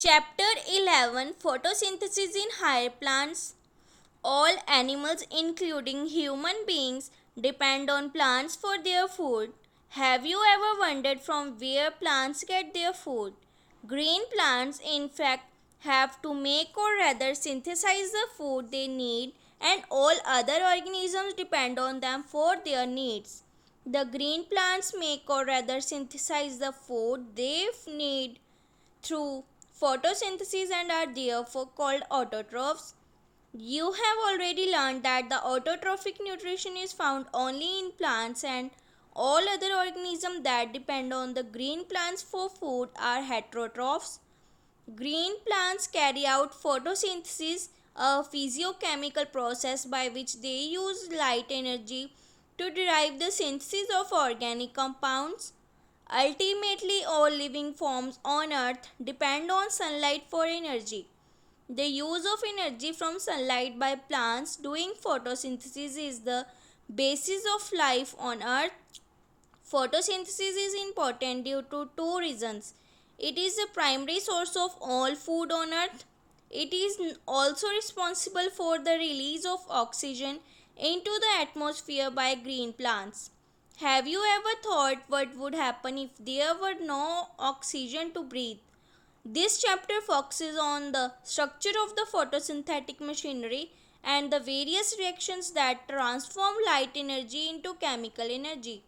Chapter 11 Photosynthesis in Higher Plants. All animals, including human beings, depend on plants for their food. Have you ever wondered from where plants get their food? Green plants, in fact, have to make or rather synthesize the food they need, and all other organisms depend on them for their needs. The green plants make or rather synthesize the food they need through photosynthesis and are therefore called autotrophs. You have already learned that the autotrophic nutrition is found only in plants, and all other organisms that depend on the green plants for food are heterotrophs. Green plants carry out photosynthesis, a physiochemical process by which they use light energy to derive the synthesis of organic compounds. Ultimately, all living forms on Earth depend on sunlight for energy. The use of energy from sunlight by plants doing photosynthesis is the basis of life on Earth. Photosynthesis is important due to two reasons. It is the primary source of all food on Earth. It is also responsible for the release of oxygen into the atmosphere by green plants. Have you ever thought what would happen if there were no oxygen to breathe? This chapter focuses on the structure of the photosynthetic machinery and the various reactions that transform light energy into chemical energy.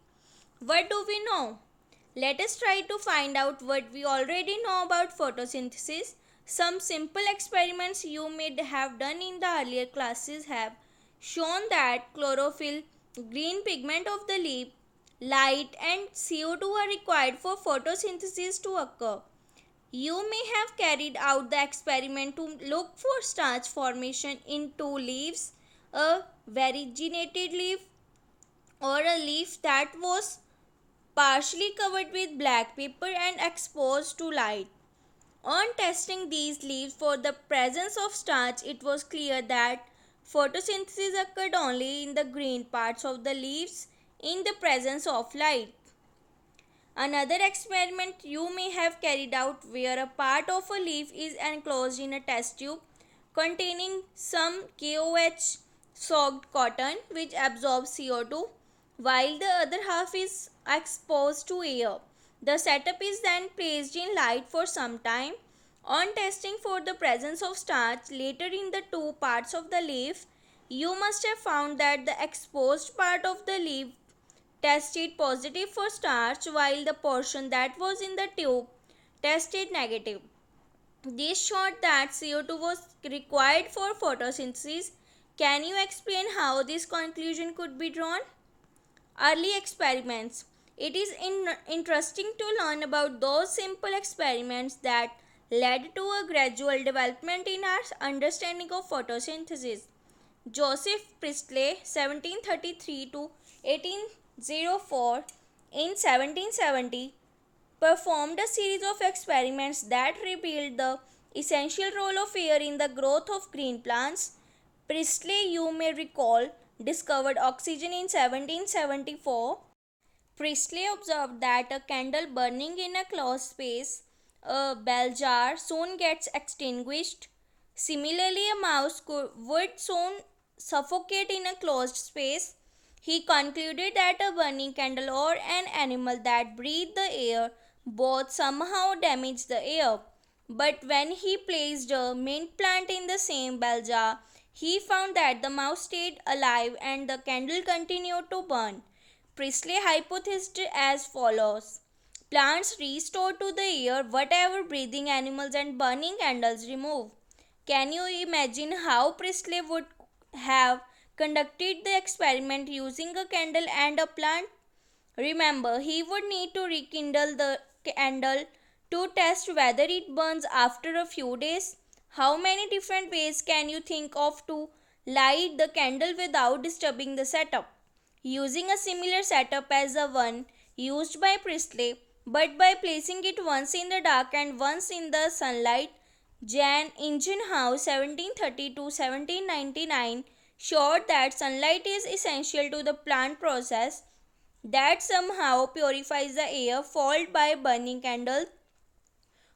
What do we know? Let us try to find out what we already know about photosynthesis. Some simple experiments you may have done in the earlier classes have shown that chlorophyll, green pigment of the leaf, light and CO2 are required for photosynthesis to occur. You may have carried out the experiment to look for starch formation in two leaves, a variegated leaf or a leaf that was partially covered with black paper and exposed to light. On testing these leaves for the presence of starch, it was clear that photosynthesis occurred only in the green parts of the leaves in the presence of light. Another experiment you may have carried out where a part of a leaf is enclosed in a test tube containing some KOH soaked cotton which absorbs CO2 while the other half is exposed to air. The setup is then placed in light for some time. On testing for the presence of starch later in the two parts of the leaf, you must have found that the exposed part of the leaf tested positive for starch while the portion that was in the tube tested negative. This showed that CO2 was required for photosynthesis. Can you explain how this conclusion could be drawn? Early experiments. It is interesting to learn about those simple experiments that led to a gradual development in our understanding of photosynthesis. Joseph Priestley, 1733 to 1804, in 1770, performed a series of experiments that revealed the essential role of air in the growth of green plants. Priestley, you may recall, discovered oxygen in 1774. Priestley observed that a candle burning in a closed space, a bell jar, soon gets extinguished. Similarly, a mouse would soon suffocate in a closed space. He concluded that a burning candle or an animal that breathed the air both somehow damaged the air. But when he placed a mint plant in the same bell jar, he found that the mouse stayed alive and the candle continued to burn. Priestley hypothesized as follows: plants restore to the air whatever breathing animals and burning candles remove. Can you imagine how Priestley would have conducted the experiment using a candle and a plant? Remember, he would need to rekindle the candle to test whether it burns after a few days. How many different ways can you think of to light the candle without disturbing the setup? Using a similar setup as the one used by Priestley, but by placing it once in the dark and once in the sunlight, Jan Ingenhousz 1730 to 1799 showed that sunlight is essential to the plant process that somehow purifies the air followed by burning candles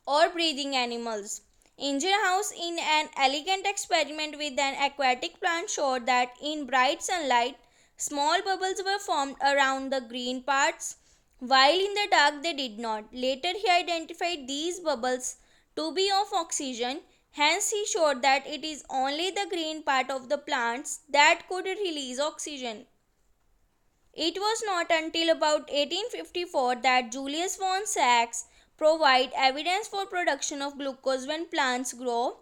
or breathing animals. Engine House, in an elegant experiment with an aquatic plant, showed that in bright sunlight, small bubbles were formed around the green parts, while in the dark they did not. Later, he identified these bubbles to be of oxygen. Hence, he showed that it is only the green part of the plants that could release oxygen. It was not until about 1854 that Julius von Sachs provided evidence for production of glucose when plants grow.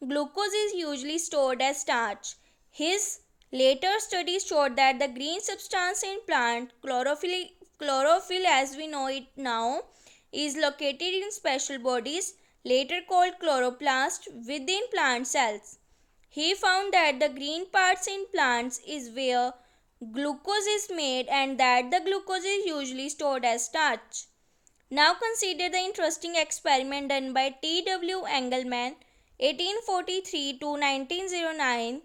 Glucose is usually stored as starch. His later studies showed that the green substance in plant chlorophyll as we know it now, is located in special bodies, later called chloroplast, within plant cells. He found that the green parts in plants is where glucose is made and that the glucose is usually stored as starch. Now consider the interesting experiment done by T.W. Engelmann 1843 to 1909.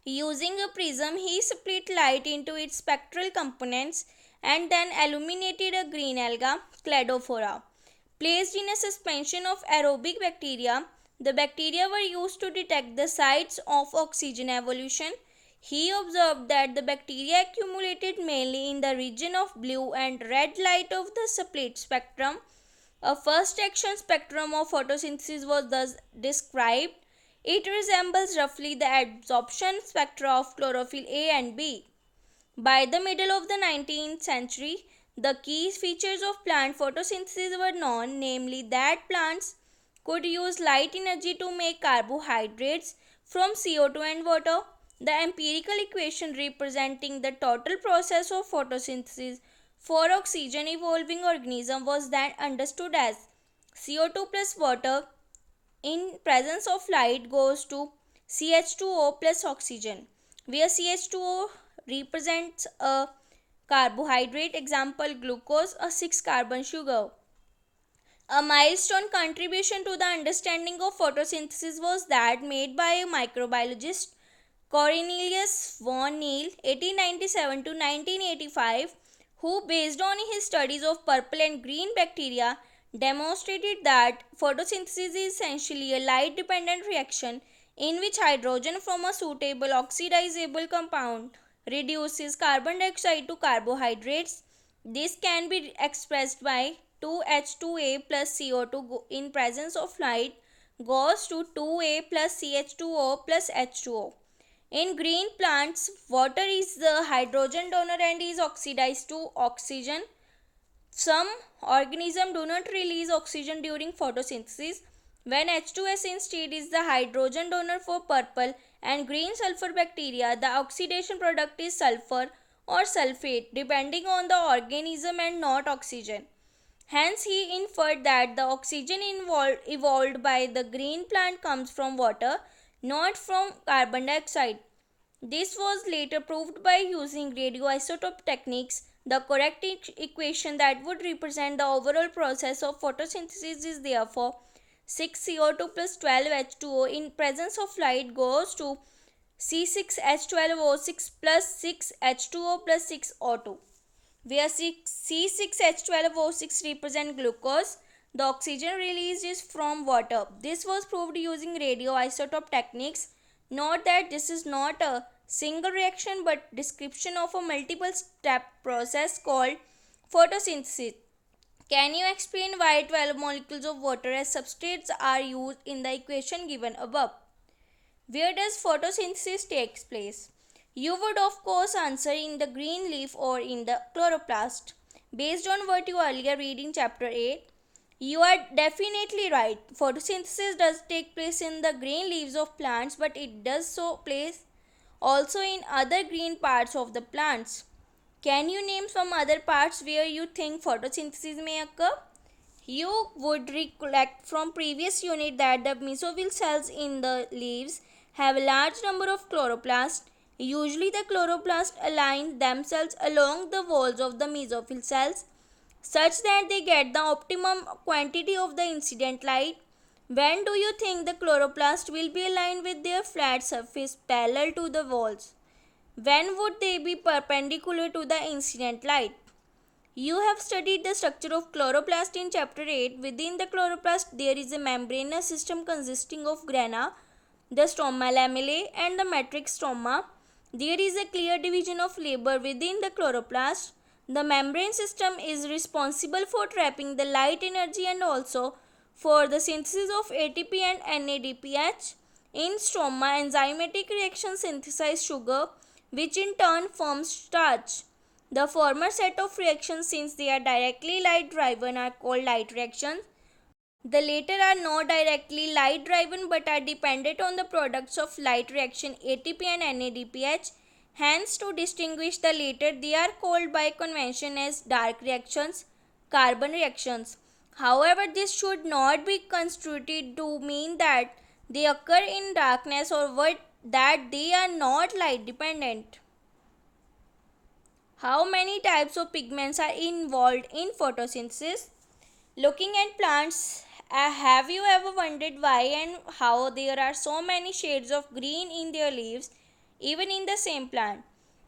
Using a prism, he split light into its spectral components and then illuminated a green alga, Cladophora. Placed in a suspension of aerobic bacteria, the bacteria were used to detect the sites of oxygen evolution. He observed that the bacteria accumulated mainly in the region of blue and red light of the split spectrum. A first action spectrum of photosynthesis was thus described. It resembles roughly the absorption spectra of chlorophyll A and B. By the middle of the 19th century, the key features of plant photosynthesis were known, namely that plants could use light energy to make carbohydrates from CO2 and water. The empirical equation representing the total process of photosynthesis for oxygen evolving organism was then understood as CO2 plus water in presence of light goes to CH2O plus oxygen, where CH2O represents a carbohydrate, example glucose, a 6 carbon sugar. A milestone contribution to the understanding of photosynthesis was that made by a microbiologist Cornelius von Neil 1897 to 1985, who based on his studies of purple and green bacteria demonstrated that photosynthesis is essentially a light dependent reaction in which hydrogen from a suitable oxidizable compound reduces carbon dioxide to carbohydrates. This can be expressed by 2H2A plus CO2 in presence of light goes to 2A plus CH2O plus H2O. In green plants, water is the hydrogen donor and is oxidized to oxygen. Some organisms do not release oxygen during photosynthesis. When H2S instead is the hydrogen donor for purple and green sulfur bacteria, the oxidation product is sulfur or sulfate depending on the organism and not oxygen. Hence, he inferred that the oxygen evolved by the green plant comes from water, not from carbon dioxide. This was later proved by using radioisotope techniques. The correct equation that would represent the overall process of photosynthesis is therefore 6CO2 plus 12H2O in presence of light goes to C6H12O6 plus 6H2O plus 6O2, where C6H12O6 represent glucose. The oxygen released is from water. This was proved using radioisotope techniques. Note that this is not a single reaction but description of a multiple step process called photosynthesis. Can you explain why 12 molecules of water as substrates are used in the equation given above? Where does photosynthesis takes place? You would of course answer in the green leaf or in the chloroplast. Based on what you earlier read in chapter 8, you are definitely right. Photosynthesis does take place in the green leaves of plants, but it does so place also in other green parts of the plants. Can you name some other parts where you think photosynthesis may occur? You would recollect from previous unit that the mesophyll cells in the leaves have a large number of chloroplasts. Usually the chloroplasts align themselves along the walls of the mesophyll cells such that they get the optimum quantity of the incident light. When do you think the chloroplast will be aligned with their flat surface parallel to the walls? When would they be perpendicular to the incident light? You have studied the structure of chloroplast in chapter 8. Within the chloroplast, there is a membranous system consisting of grana, the stroma lamellae, and the matrix stroma. There is a clear division of labor within the chloroplast. The membrane system is responsible for trapping the light energy and also for the synthesis of ATP and NADPH. In stroma, enzymatic reactions synthesize sugar, which in turn forms starch. The former set of reactions, since they are directly light driven, are called light reactions. The latter are not directly light driven but are dependent on the products of light reaction ATP and NADPH. Hence, to distinguish the latter, they are called by convention as dark reactions, carbon reactions. However, this should not be construed to mean that they occur in darkness or that they are not light dependent. How many types of pigments are involved in photosynthesis? Looking at plants, have you ever wondered why and how there are so many shades of green in their leaves, even in the same plant?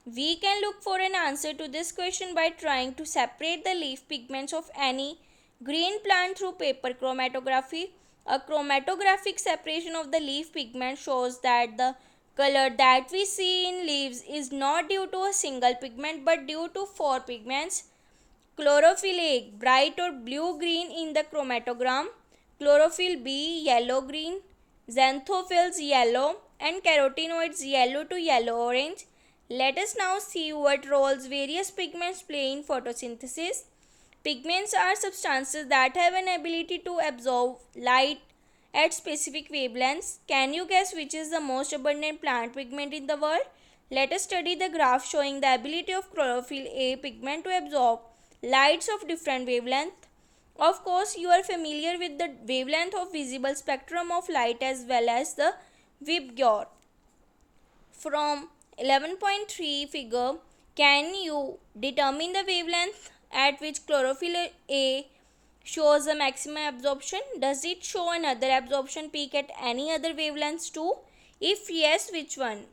We can look for an answer to this question by trying to separate the leaf pigments of any green plant through paper chromatography. A chromatographic separation of the leaf pigment shows that the color that we see in leaves is not due to a single pigment but due to four pigments. Chlorophyll A, bright or blue-green in the chromatogram. Chlorophyll B, yellow-green. Xanthophylls, yellow. And carotenoids, yellow to yellow-orange. Let us now see what roles various pigments play in photosynthesis. Pigments are substances that have an ability to absorb light at specific wavelengths. Can you guess which is the most abundant plant pigment in the world? Let us study the graph showing the ability of chlorophyll A pigment to absorb lights of different wavelength. Of course, you are familiar with the wavelength of visible spectrum of light as well as the Vibgyor. From 11.3 figure, can you determine the wavelength at which chlorophyll A shows the maximum absorption? Does it show another absorption peak at any other wavelengths too? If yes, which one?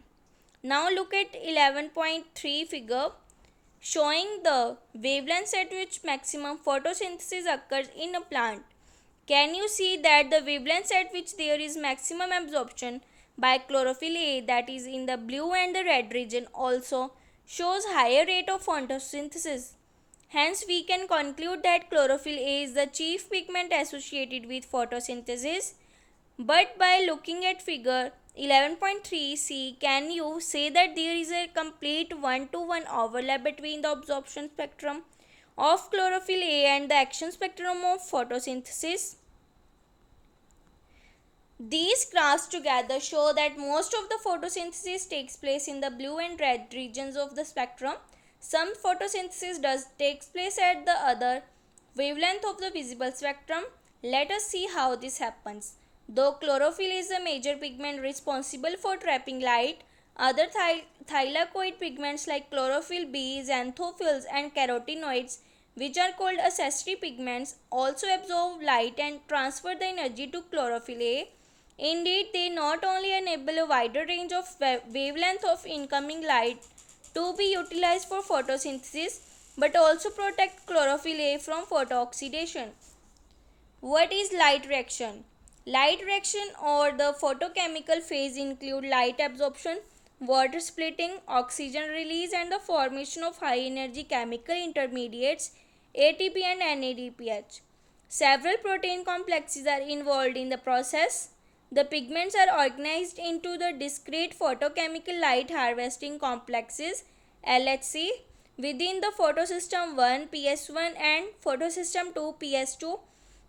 Now look at 11.3 figure showing the wavelengths at which maximum photosynthesis occurs in a plant. Can you see that the wavelengths at which there is maximum absorption by chlorophyll A, that is in the blue and the red region, also shows higher rate of photosynthesis. Hence, we can conclude that chlorophyll A is the chief pigment associated with photosynthesis. But by looking at figure 11.3c, can you say that there is a complete one-to-one overlap between the absorption spectrum of chlorophyll A and the action spectrum of photosynthesis? These graphs together show that most of the photosynthesis takes place in the blue and red regions of the spectrum. Some photosynthesis does takes place at the other wavelength of the visible spectrum. Let us see how this happens. Though chlorophyll is a major pigment responsible for trapping light, other thylakoid pigments like chlorophyll B, xanthophylls and carotenoids, which are called accessory pigments, also absorb light and transfer the energy to chlorophyll A. Indeed, they not only enable a wider range of wavelength of incoming light to be utilized for photosynthesis, but also protect chlorophyll A from photooxidation. What is light reaction? Light reaction or the photochemical phase include light absorption, water splitting, oxygen release and the formation of high energy chemical intermediates ATP and NADPH. Several protein complexes are involved in the process. The pigments are organized into the discrete photochemical light harvesting complexes LHC within the photosystem 1 PS1 and photosystem 2 PS2.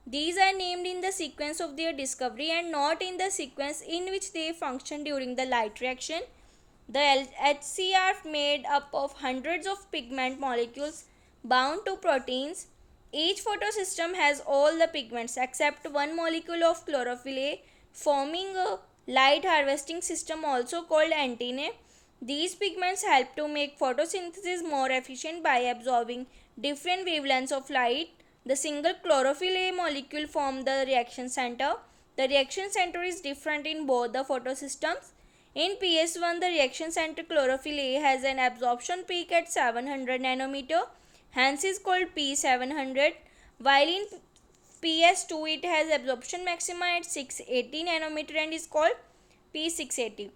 These are named in the sequence of their discovery and not in the sequence in which they function during the light reaction. The LHC are made up of hundreds of pigment molecules bound to proteins. Each photosystem has all the pigments except one molecule of chlorophyll A, forming a light harvesting system also called antennae. These pigments help to make photosynthesis more efficient by absorbing different wavelengths of light. The single chlorophyll A molecule forms the reaction center. The reaction center is different in both the photosystems. In PS1, the reaction center chlorophyll A has an absorption peak at 700 nanometer. hence is called P700, while in PS2 it has absorption maxima at 680 nanometer and is called P680.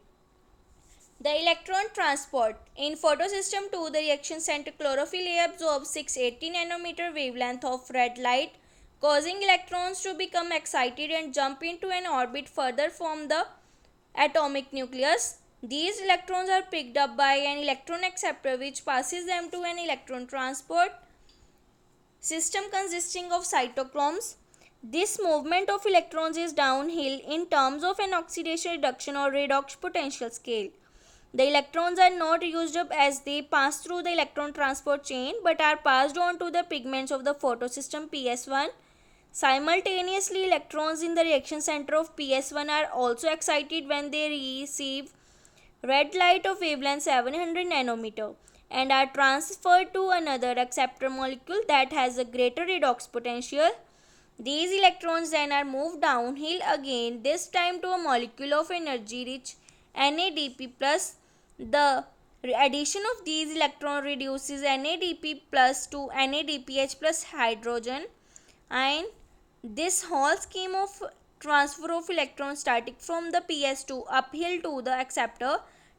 The electron transport. In photosystem 2, the reaction center chlorophyll A absorbs 680 nanometer wavelength of red light, causing electrons to become excited and jump into an orbit further from the atomic nucleus. These electrons are picked up by an electron acceptor which passes them to an electron transport system consisting of cytochromes. This movement of electrons is downhill in terms of an oxidation reduction or redox potential scale. The electrons are not used up as they pass through the electron transport chain but are passed on to the pigments of the photosystem PS1. Simultaneously, electrons in the reaction center of PS1 are also excited when they receive red light of wavelength 700 nanometer and are transferred to another acceptor molecule that has a greater redox potential. These electrons then are moved downhill again, this time to a molecule of energy rich NADP plus. The addition of these electrons reduces NADP plus to NADPH plus hydrogen, and this whole scheme of transfer of electrons starting from the PS2 uphill to the acceptor,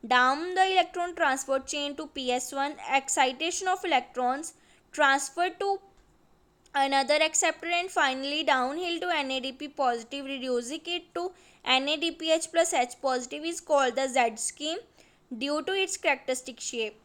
down the electron transport chain to PS1, excitation of electrons, transfer to another acceptor, and finally downhill to NADP positive, reducing it to NADPH plus H positive is called the Z scheme due to its characteristic shape.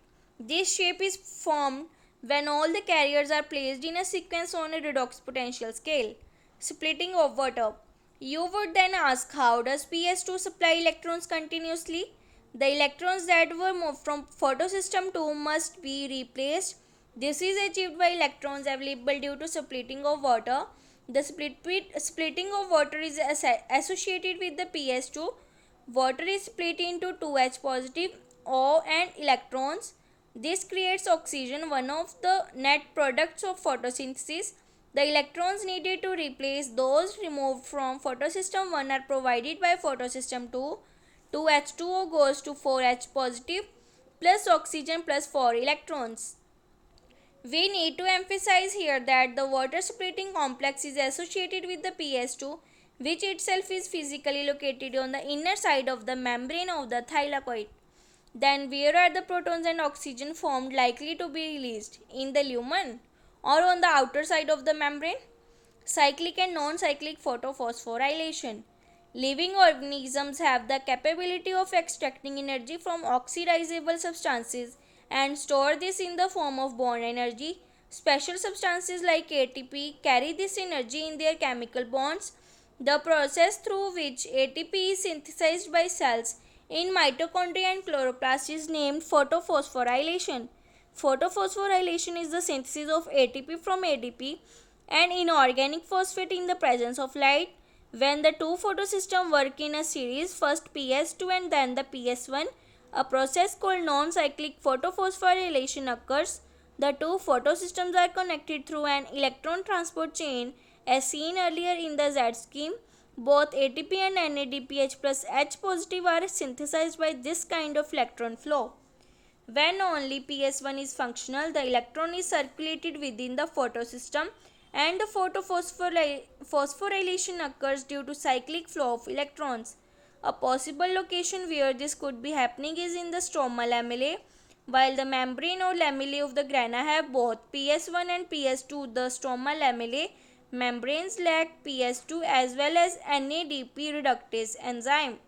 This shape is formed when all the carriers are placed in a sequence on a redox potential scale. Splitting of water. You would then ask, how does PS2 supply electrons continuously? The electrons that were moved from photosystem 2 must be replaced. This is achieved by electrons available due to splitting of water. The splitting of water is associated with the PS2. Water is split into 2H positive O and electrons. This creates oxygen, one of the net products of photosynthesis. The electrons needed to replace those removed from photosystem 1 are provided by photosystem 2. 2H2O goes to 4H positive plus oxygen plus 4 electrons. We need to emphasize here that the water splitting complex is associated with the PS2, which itself is physically located on the inner side of the membrane of the thylakoid. Then where are the protons and oxygen formed likely to be released? In the lumen or on the outer side of the membrane? Cyclic and non-cyclic photophosphorylation. Living organisms have the capability of extracting energy from oxidizable substances and store this in the form of bond energy. Special substances like ATP carry this energy in their chemical bonds. The process through which ATP is synthesized by cells in mitochondria and chloroplast is named photophosphorylation. Photophosphorylation is the synthesis of ATP from ADP, an inorganic phosphate in the presence of light. When the two photosystems work in a series, first PS2 and then the PS1, a process called non-cyclic photophosphorylation occurs. The two photosystems are connected through an electron transport chain as seen earlier in the Z scheme. Both ATP and NADPH plus H positive are synthesized by this kind of electron flow. When only PS1 is functional, the electron is circulated within the photosystem and the photophosphorylation occurs due to cyclic flow of electrons. A possible location where this could be happening is in the stroma lamellae. While the membrane or lamellae of the grana have both PS1 and PS2, the stroma lamellae membranes lack PS2 as well as NADP reductase enzyme.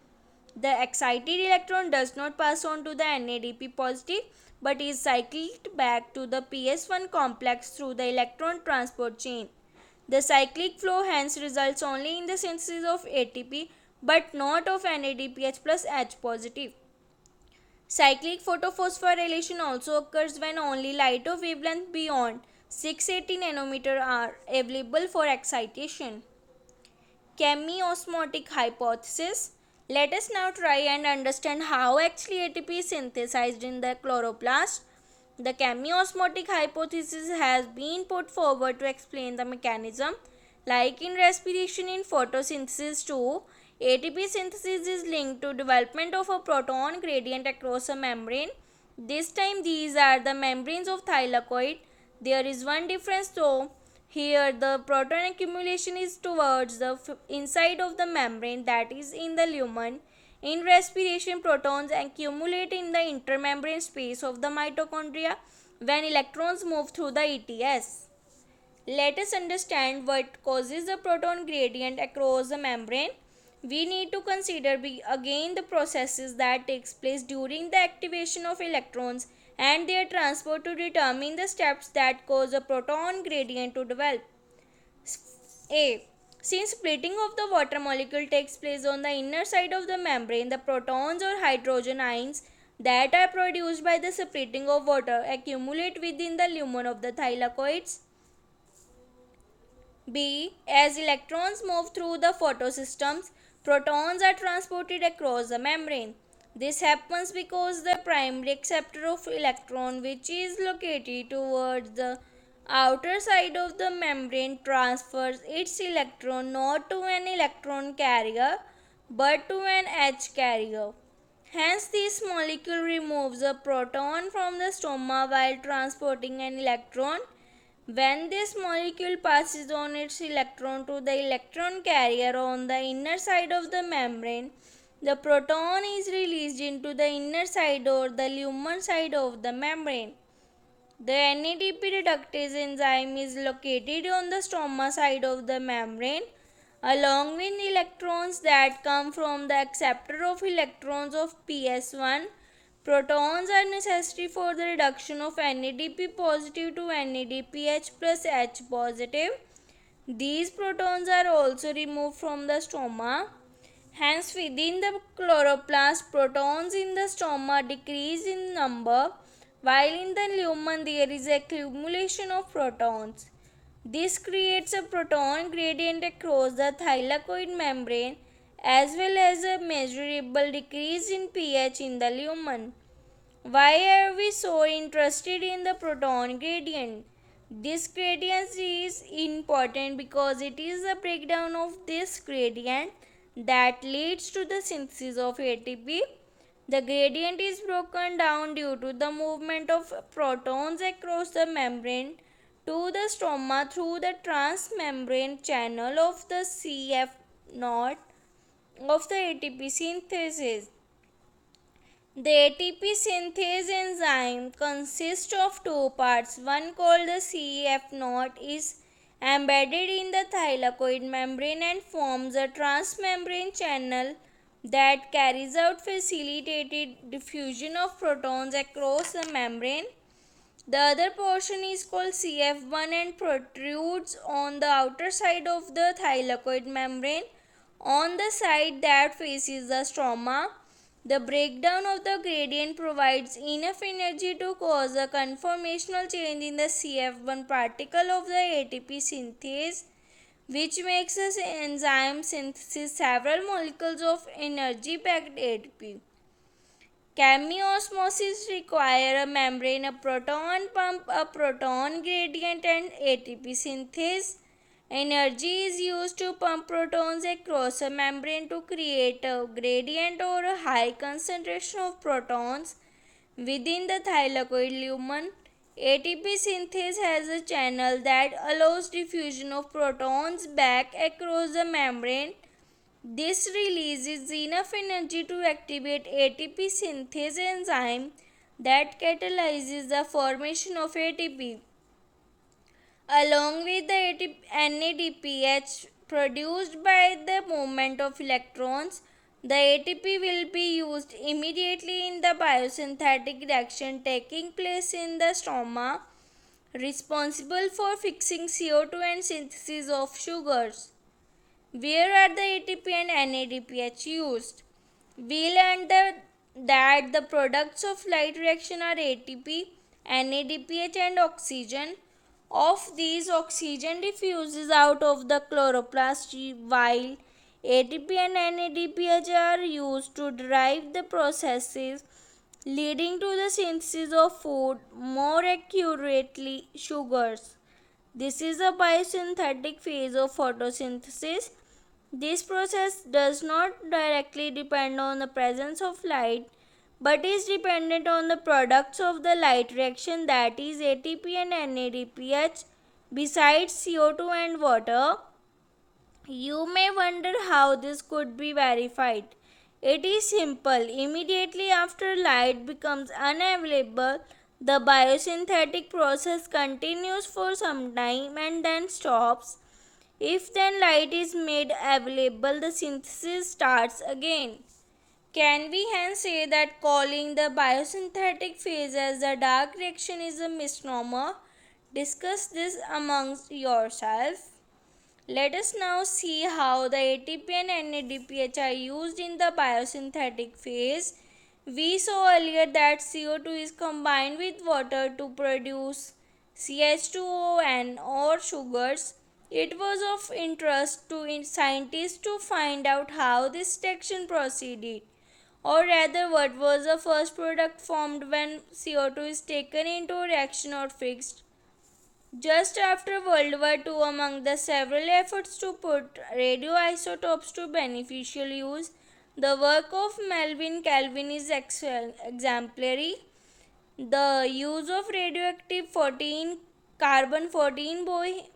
The excited electron does not pass on to the NADP positive but is cycled back to the PS1 complex through the electron transport chain. The cyclic flow hence results only in the synthesis of ATP but not of NADPH plus H positive. Cyclic photophosphorylation also occurs when only light of wavelength beyond 680 nanometer are available for excitation. Chemiosmotic hypothesis. Let us now try and understand how actually ATP is synthesized in the chloroplast. The chemiosmotic hypothesis has been put forward to explain the mechanism. Like in respiration in photosynthesis too, ATP synthesis is linked to development of a proton gradient across a membrane. This time these are the membranes of thylakoid. There is one difference though. Here the proton accumulation is towards the inside of the membrane, that is in the lumen. In respiration, protons accumulate in the intermembrane space of the mitochondria when electrons move through the ETS. Let us understand what causes the proton gradient across the membrane. We need to consider again the processes that takes place during the activation of electrons and their transport to determine the steps that cause a proton gradient to develop. A. Since splitting of the water molecule takes place on the inner side of the membrane, the protons or hydrogen ions that are produced by the splitting of water accumulate within the lumen of the thylakoids. B. As electrons move through the photosystems, protons are transported across the membrane. This happens because the primary acceptor of electron, which is located towards the outer side of the membrane, transfers its electron not to an electron carrier but to an H carrier. Hence, this molecule removes a proton from the stroma while transporting an electron. When this molecule passes on its electron to the electron carrier on the inner side of the membrane, the proton is released into the inner side or the lumen side of the membrane. The NADP reductase enzyme is located on the stroma side of the membrane. Along with electrons that come from the acceptor of electrons of PS1, protons are necessary for the reduction of NADP positive to NADPH plus H positive. These protons are also removed from the stroma. Hence, within the chloroplast, protons in the stroma decrease in number, while in the lumen there is accumulation of protons. This creates a proton gradient across the thylakoid membrane as well as a measurable decrease in pH in the lumen. Why are we so interested in the proton gradient? This gradient is important because it is the breakdown of this gradient that leads to the synthesis of ATP. The gradient is broken down due to the movement of protons across the membrane to the stroma through the transmembrane channel of the CF node of the ATP synthesis. The ATP synthase enzyme consists of two parts. One called the CF node is embedded in the thylakoid membrane and forms a transmembrane channel that carries out facilitated diffusion of protons across the membrane. The other portion is called CF1 and protrudes on the outer side of the thylakoid membrane on the side that faces the stroma. The breakdown of the gradient provides enough energy to cause a conformational change in the CF1 particle of the ATP synthase, which makes the enzyme synthesis several molecules of energy-packed ATP. Chemiosmosis require a membrane, a proton pump, a proton gradient and ATP synthase. Energy is used to pump protons across a membrane to create a gradient or a high concentration of protons within the thylakoid lumen. ATP synthase has a channel that allows diffusion of protons back across the membrane. This releases enough energy to activate ATP synthase enzyme that catalyzes the formation of ATP. Along with the NADPH produced by the movement of electrons, the ATP will be used immediately in the biosynthetic reaction taking place in the stroma, responsible for fixing CO2 and synthesis of sugars. Where are the ATP and NADPH used? We learned that the products of light reaction are ATP, NADPH and oxygen. Of these, oxygen diffuses out of the chloroplast while ATP and NADPH are used to drive the processes leading to the synthesis of food, more accurately sugars. This is a biosynthetic phase of photosynthesis. This process does not directly depend on the presence of light but is dependent on the products of the light reaction, that is ATP and NADPH, besides CO2 and water. You may wonder how this could be verified. It is simple. Immediately after light becomes unavailable, the biosynthetic process continues for some time and then stops. If then light is made available, the synthesis starts again. Can we hence say that calling the biosynthetic phase as the dark reaction is a misnomer? Discuss this amongst yourself. Let us now see how the ATP and NADPH are used in the biosynthetic phase. We saw earlier that CO2 is combined with water to produce CH2O and or sugars. It was of interest to scientists to find out how this reaction proceeded, or rather what was the first product formed when CO2 is taken into reaction or fixed. Just after World War II, among the several efforts to put radioisotopes to beneficial use, the work of Melvin Calvin is exemplary. The use of radioactive 14 carbon 14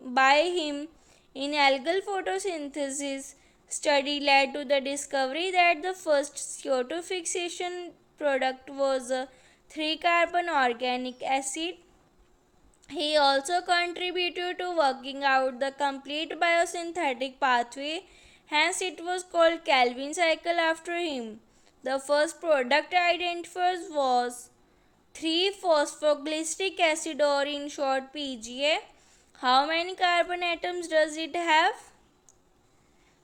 by him in algal photosynthesis study led to the discovery that the first CO2 fixation product was a 3 carbon organic acid. He also contributed to working out the complete biosynthetic pathway, hence it was called Calvin cycle after him. The first product identified was 3-phosphoglyceric acid, or in short PGA. How many carbon atoms does it have?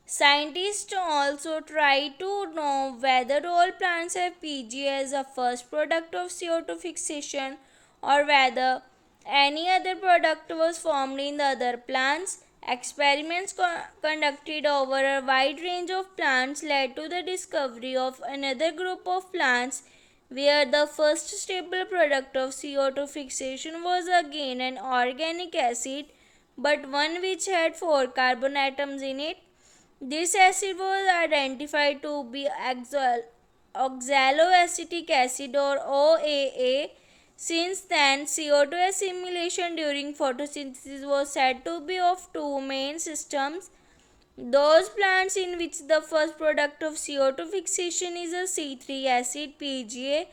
Scientists also try to know whether all plants have PGA as a first product of CO2 fixation, or whether any other product was formed in the other plants. Experiments conducted over a wide range of plants led to the discovery of another group of plants where the first stable product of CO2 fixation was again an organic acid, but one which had 4 carbon atoms in it. This acid was identified to be oxaloacetic acid, or OAA. Since then, CO2 assimilation during photosynthesis was said to be of two main systems: those plants in which the first product of CO2 fixation is a C3 acid PGA,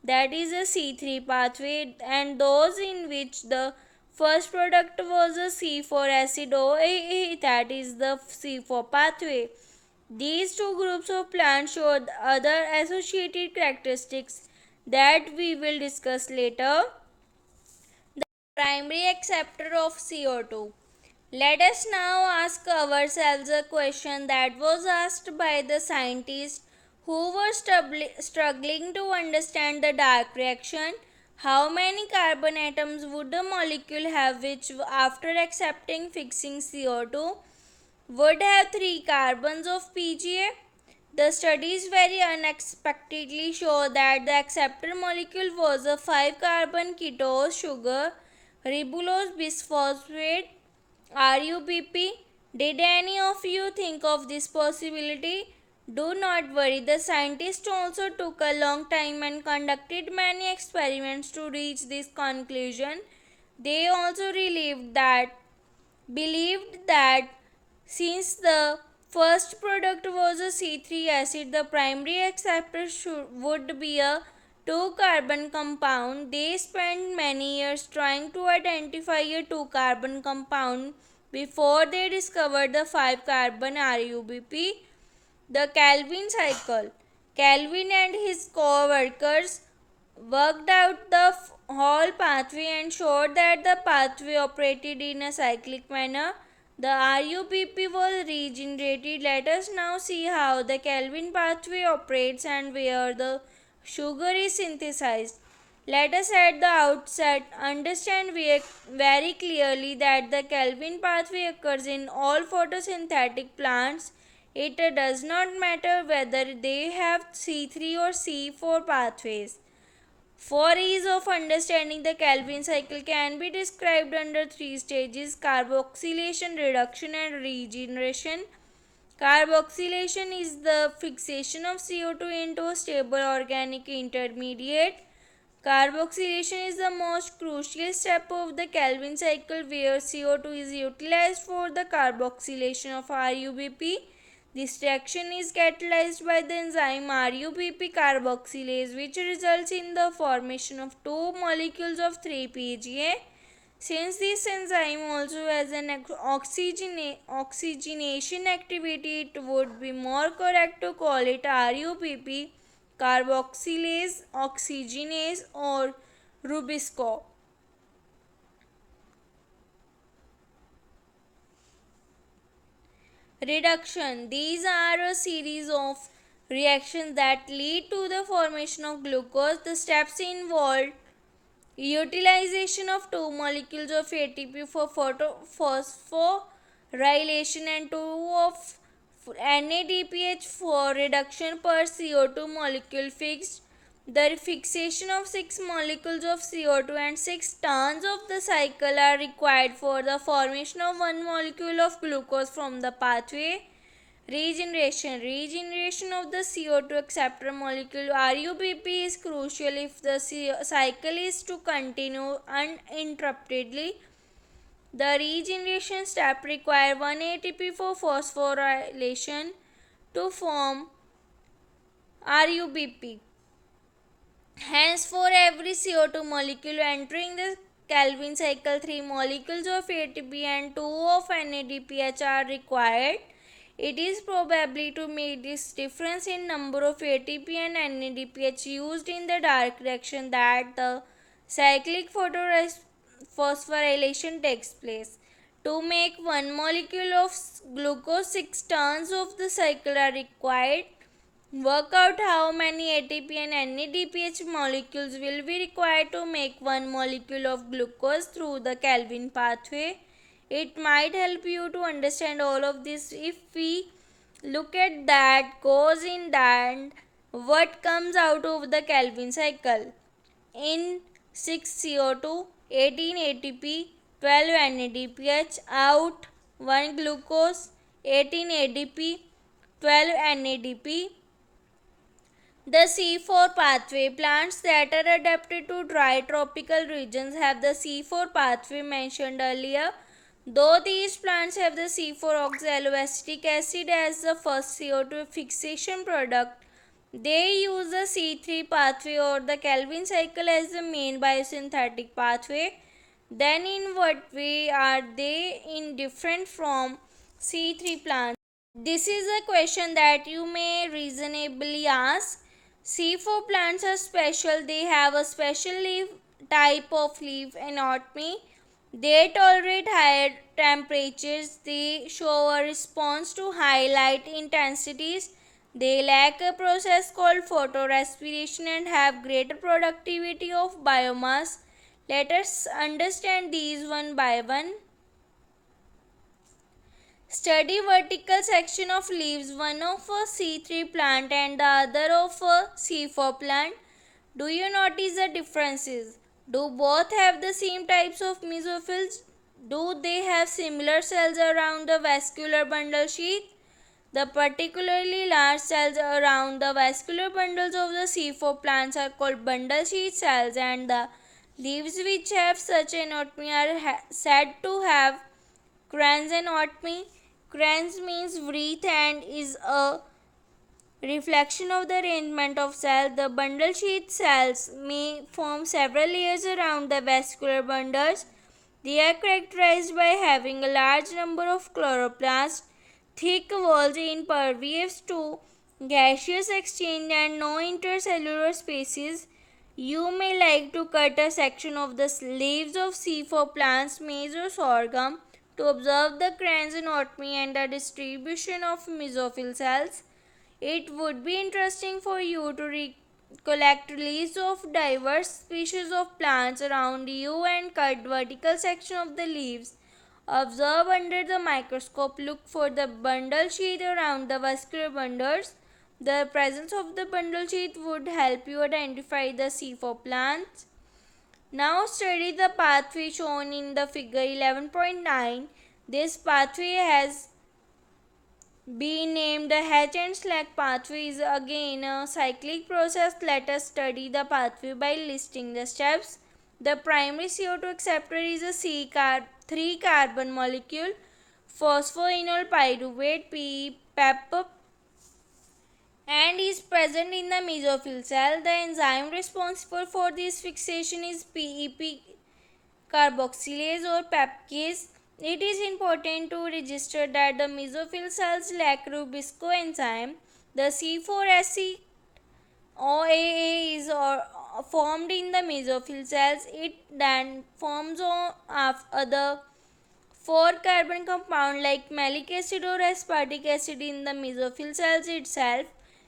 that is a C3 pathway, and those in which the first product was a C4 acid OAA, that is the C4 pathway. These two groups of plants show other associated characteristics that we will discuss later. The primary acceptor of CO2. Let us now ask ourselves a question that was asked by the scientists who were struggling to understand the dark reaction. How many carbon atoms would a molecule have which, after accepting fixing CO2, would have 3 carbons of PGA? The studies very unexpectedly show that the acceptor molecule was a 5 carbon ketose sugar, ribulose bisphosphate, RUBP. Did any of you think of this possibility? Do not worry, the scientists also took a long time and conducted many experiments to reach this conclusion. They also believed that since the first product was a C3 acid, the primary acceptor would be a 2 carbon compound. They spent many years trying to identify a 2 carbon compound before they discovered the 5 carbon RUBP. The Calvin cycle. Calvin and his co-workers worked out the whole pathway and showed that the pathway operated in a cyclic manner. The RUBP was regenerated. Let us now see how the Calvin pathway operates and where the sugar is synthesized. Let us at the outset understand very clearly that the Calvin pathway occurs in all photosynthetic plants. It does not matter whether they have C3 or C4 pathways. For ease of understanding, the Calvin cycle can be described under 3 stages: carboxylation, reduction, and regeneration. Carboxylation is the fixation of CO2 into a stable organic intermediate. Carboxylation is the most crucial step of the Calvin cycle where CO2 is utilized for the carboxylation of RUBP. This reaction is catalyzed by the enzyme RUBP carboxylase, which results in the formation of two molecules of 3-PGA. Since this enzyme also has an oxygenation activity, it would be more correct to call it RUPP, carboxylase oxygenase, or Rubisco. Reduction. These are a series of reactions that lead to the formation of glucose. The steps involved utilization of two molecules of ATP for phosphorylation and two of NADPH for reduction per CO2 molecule fixed. The fixation of 6 molecules of CO2 and 6 turns of the cycle are required for the formation of 1 molecule of glucose from the pathway. Regeneration of the CO2 acceptor molecule RUBP is crucial if the cycle is to continue uninterruptedly. The regeneration step requires 1 ATP for phosphorylation to form RUBP. Hence, for every CO2 molecule entering the Calvin cycle, 3 molecules of ATP and 2 of NADPH are required. It is probably to make this difference in number of ATP and NADPH used in the dark reaction that the cyclic phosphorylation takes place. To make 1 molecule of glucose, 6 turns of the cycle are required. Work out how many ATP and NADPH molecules will be required to make 1 molecule of glucose through the Calvin pathway. It might help you to understand all of this if we look at that goes in and what comes out of the Calvin cycle. In 6 CO2, 18 ATP, 12 NADPH, out 1 glucose, 18 ADP, 12 NADP. The C4 pathway. Plants that are adapted to dry tropical regions have the C4 pathway mentioned earlier. Though these plants have the C4 oxaloacetic acid as the first CO2 fixation product, they use the C3 pathway or the Calvin cycle as the main biosynthetic pathway. Then in what way are they different from C3 plants? This is a question that you may reasonably ask. C4 plants are special. They have a special leaf type of leaf anatomy. They tolerate higher temperatures. They show a response to high light intensities. They lack a process called photorespiration and have greater productivity of biomass. Let us understand these one by one. Study vertical section of leaves, one of a C3 plant and the other of a C4 plant. Do you notice the differences? Do both have the same types of mesophils? Do they have similar cells around the vascular bundle sheath? The particularly large cells around the vascular bundles of the C4 plants are called bundle sheath cells, and the leaves which have such anatomy are said to have Kranz anatomy. Kranz means wreath and is a reflection of the arrangement of cells. The bundle sheath cells may form several layers around the vascular bundles. They are characterized by having a large number of chloroplasts, thick walls impervious to gaseous exchange, and no intercellular spaces. You may like to cut a section of the leaves of C4 plants, maize or sorghum, to observe the Kranz anatomy and the distribution of mesophyll cells. It would be interesting for you to collect leaves of diverse species of plants around you and cut vertical section of the leaves. Observe under the microscope. Look for the bundle sheath around the vascular bundles. The presence of the bundle sheath would help you identify the C4 plants. Now study the pathway shown in the figure 11.9. This pathway has B named the hatch and slack pathway is again a cyclic process. Let us study the pathway by listing the steps. The primary CO2 acceptor is a 3 carbon molecule, phosphoenol pyruvate PEP, and is present in the mesophyll cell. The enzyme responsible for this fixation is PEP carboxylase or peptidase. It is important to register that the mesophyll cells lack Rubisco enzyme. The C4 acid OAA is formed in the mesophyll cells. It then forms other 4 carbon compound like malic acid or aspartic acid in the mesophyll cells itself,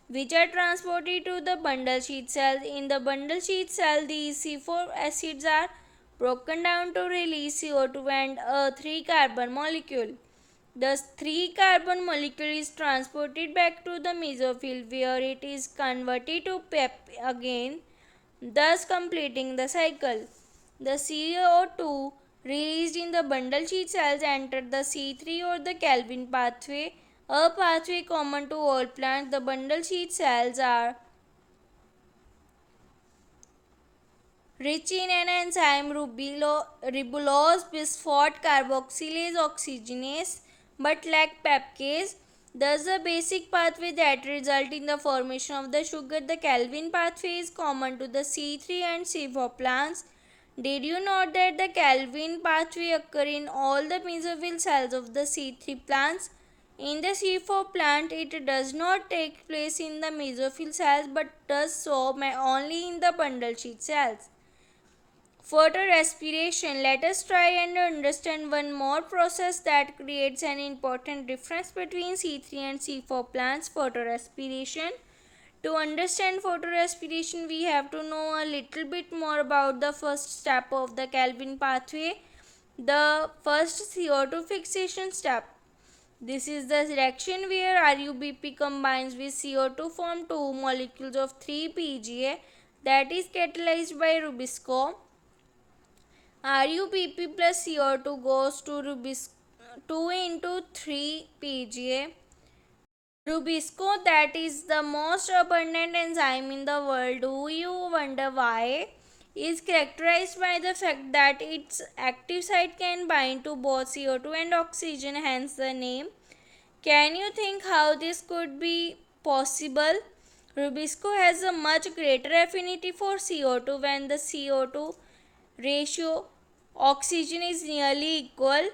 which are transported to the bundle sheath cell. In the bundle sheath cell, these C4 acids are broken down to release CO2 and a 3 carbon molecule. The 3 carbon molecule is transported back to the mesophyll where it is converted to PEP again, thus completing the cycle. The CO2 released in the bundle sheath cells enter the C3 or the Calvin pathway, a pathway common to all plants. The bundle sheath cells are rich in an enzyme ribulose bisphosphate carboxylase oxygenase but lack peptidase. Thus, the basic pathway that results in the formation of the sugar, the Calvin pathway, is common to the C3 and C4 plants. Did you know that the Calvin pathway occurs in all the mesophyll cells of the C3 plants? In the C4 plant, it does not take place in the mesophyll cells but does so only in the bundle sheath cells. Photorespiration. Let us try and understand one more process that creates an important difference between C3 and C4 plants, photorespiration. To understand photorespiration, we have to know a little bit more about the first step of the Calvin pathway, the first CO2 fixation step. This is the reaction where RUBP combines with CO2 to form two molecules of 3-PGA that is catalyzed by Rubisco. RUBP plus CO2 goes to 2 into 3-PGA. Rubisco, that is the most abundant enzyme in the world. Do you wonder why? Is characterized by the fact that its active site can bind to both CO2 and oxygen, hence the name. Can you think how this could be possible? Rubisco has a much greater affinity for CO2 when the CO2 ratio oxygen is nearly equal.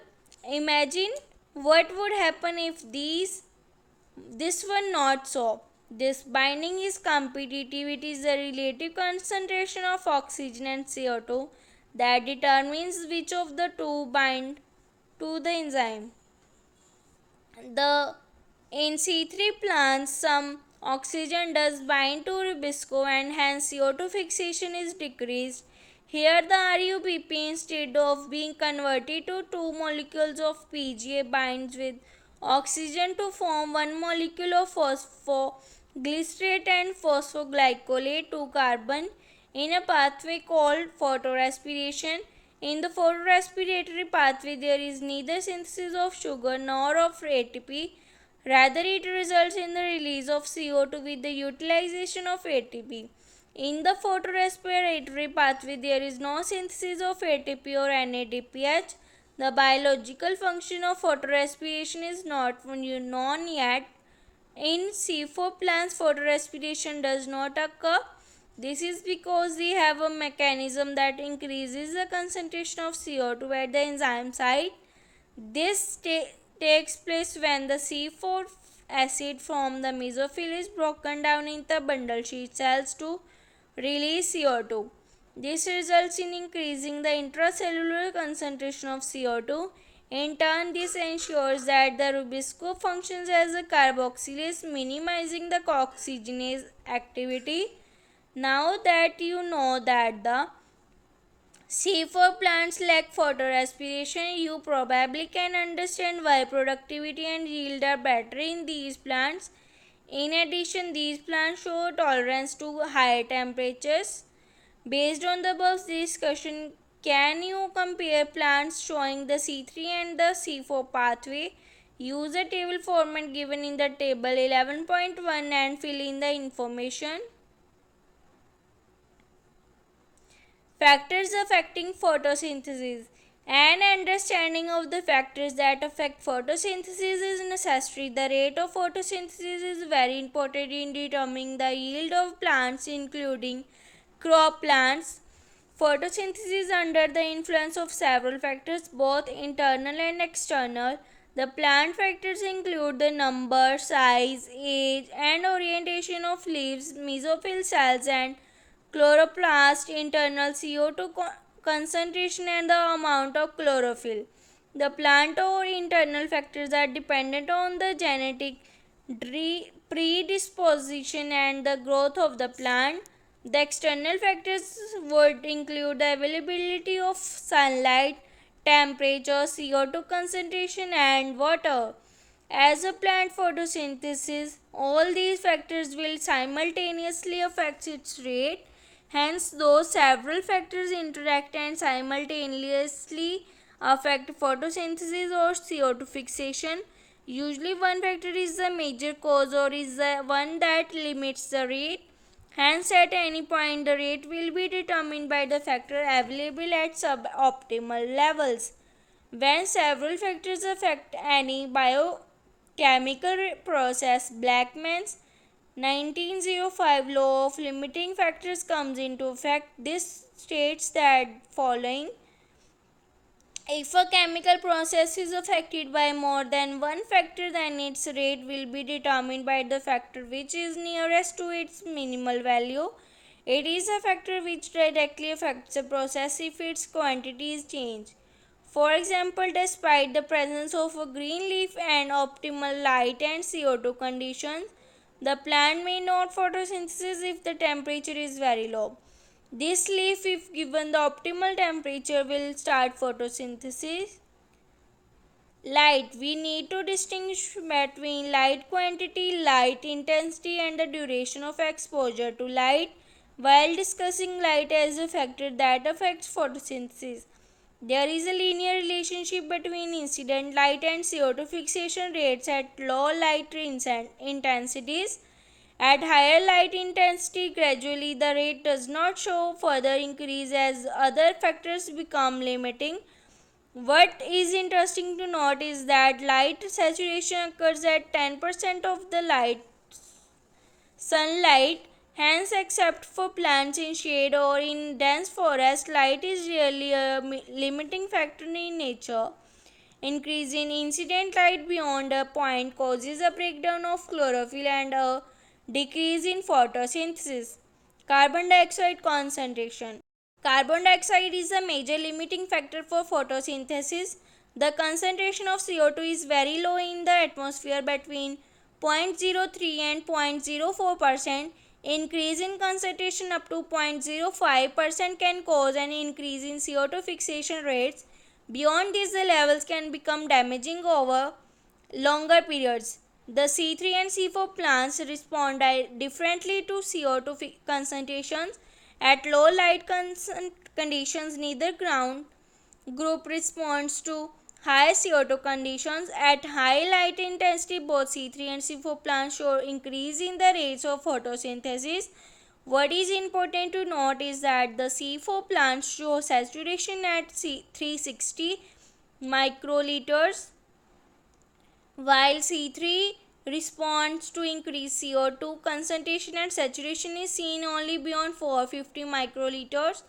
Imagine what would happen if this were not so. This binding is competitive. It is the relative concentration of oxygen and CO2 that determines which of the two bind to the enzyme. In C3 plants, some oxygen does bind to Rubisco and hence CO2 fixation is decreased. Here the RUBP, instead of being converted to two molecules of PGA, binds with oxygen to form one molecule of phosphoglycerate and phosphoglycolate 2 carbon in a pathway called photorespiration. In the photorespiratory pathway, there is neither synthesis of sugar nor of ATP. Rather, it results in the release of CO2 with the utilization of ATP. In the photorespiratory pathway, there is no synthesis of ATP or NADPH. The biological function of photorespiration is not known yet. In C4 plants, photorespiration does not occur. This is because we have a mechanism that increases the concentration of CO2 at the enzyme site. This takes place when the C4 acid from the mesophyll is broken down into bundle sheath cells to release CO2. This results in increasing the intracellular concentration of CO2. In turn, this ensures that the Rubisco functions as a carboxylase, minimizing the oxygenase activity. Now that you know that the C4 plants lack photorespiration, you probably can understand why productivity and yield are better in these plants. In addition, these plants show tolerance to higher temperatures. Based on the above discussion, can you compare plants showing the C3 and the C4 pathway? Use a table format given in the table 11.1 and fill in the information. Factors affecting photosynthesis. An understanding of the factors that affect photosynthesis is necessary. The rate of photosynthesis is very important in determining the yield of plants, including crop plants. Photosynthesis is under the influence of several factors, both internal and external. The plant factors include the number, size, age, and orientation of leaves, mesophyll cells, and chloroplast, internal CO2 concentration, and the amount of chlorophyll. The plant or internal factors are dependent on the genetic predisposition and the growth of the plant. The external factors would include the availability of sunlight, temperature, CO2 concentration, and water. As a plant photosynthesis, all these factors will simultaneously affect its rate. Hence, though several factors interact and simultaneously affect photosynthesis or CO2 fixation, usually one factor is the major cause or is the one that limits the rate. Hence, at any point, the rate will be determined by the factor available at suboptimal levels. When several factors affect any biochemical process, Blackman's 1905 law of limiting factors comes into effect. This states that following: if a chemical process is affected by more than one factor, then its rate will be determined by the factor which is nearest to its minimal value. It is a factor which directly affects the process if its quantity is changed. For example, despite the presence of a green leaf and optimal light and CO2 conditions, the plant may not photosynthesis if the temperature is very low. This leaf, if given the optimal temperature, will start photosynthesis. Light. We need to distinguish between light quantity, light intensity, and the duration of exposure to light while discussing light as a factor that affects photosynthesis. There is a linear relationship between incident light and CO2 fixation rates at low light intensities. At higher light intensity, gradually the rate does not show further increase as other factors become limiting. What is interesting to note is that light saturation occurs at 10% of the sunlight. Hence, except for plants in shade or in dense forest, light is really a limiting factor in nature. Increase in incident light beyond a point causes a breakdown of chlorophyll and a decrease in photosynthesis. Carbon dioxide concentration. Carbon dioxide is a major limiting factor for photosynthesis. The concentration of CO2 is very low in the atmosphere, between 0.03 and 0.04%. Increase in concentration up to 0.05% can cause an increase in CO2 fixation rates. Beyond this, the levels can become damaging over longer periods. The C3 and C4 plants respond differently to CO2 concentrations. At low light conditions, neither ground group responds to high CO2 conditions. At high light intensity, both C3 and C4 plants show increase in the rates of photosynthesis. What is important to note is that the C4 plants show saturation at 360 microliters, while C3 responds to increased CO2 concentration and saturation is seen only beyond 450 microliters.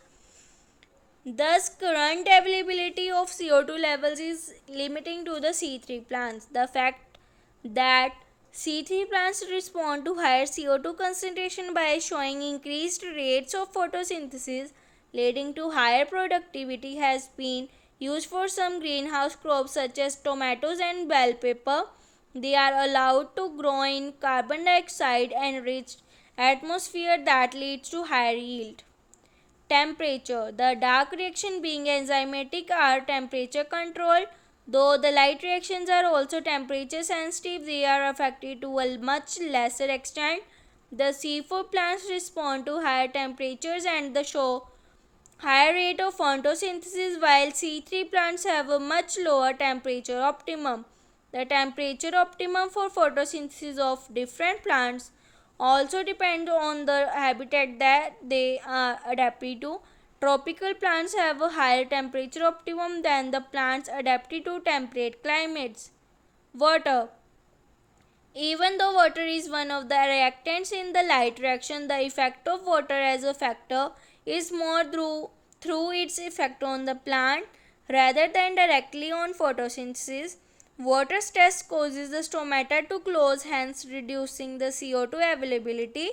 Thus, current availability of CO2 levels is limiting to the C3 plants. The fact that C3 plants respond to higher CO2 concentration by showing increased rates of photosynthesis, leading to higher productivity, has been used for some greenhouse crops such as tomatoes and bell pepper. They are allowed to grow in carbon dioxide enriched atmosphere that leads to higher yield. Temperature. The dark reaction being enzymatic are temperature controlled. Though the light reactions are also temperature sensitive, they are affected to a much lesser extent. The C4 plants respond to higher temperatures and the show higher rate of photosynthesis, while C3 plants have a much lower temperature optimum. The temperature optimum for photosynthesis of different plants also depends on the habitat that they are adapted to. Tropical plants have a higher temperature optimum than the plants adapted to temperate climates. Water. Even though water is one of the reactants in the light reaction, the effect of water as a factor is more through its effect on the plant rather than directly on photosynthesis. Water stress causes the stomata to close, hence reducing the CO2 availability.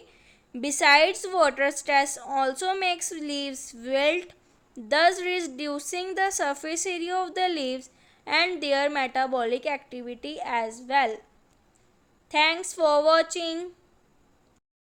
Besides, water stress also makes leaves wilt, thus reducing the surface area of the leaves and their metabolic activity as well. Thanks for watching.